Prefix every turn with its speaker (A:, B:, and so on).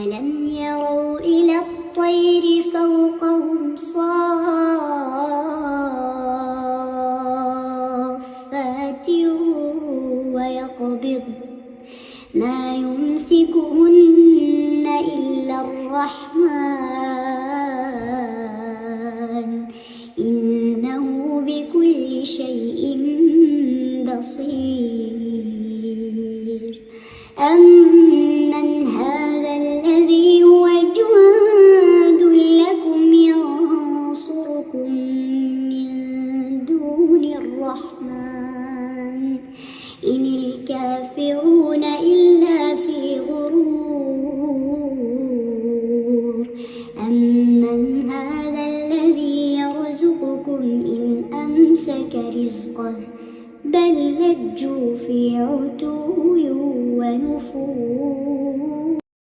A: ألم يروا إلى الطير فوقهم صافات ويقبض ما يمسكهن إلا الرحمن إنه بكل شيء بصير. أمن هذا الذي هو جند لكم ينصركم من دون الرحمن إن الكافرون إلا في غرور. أمن هذا الذي يرزقكم إن أمسك رزقه بل لجوا في عتو ونفور.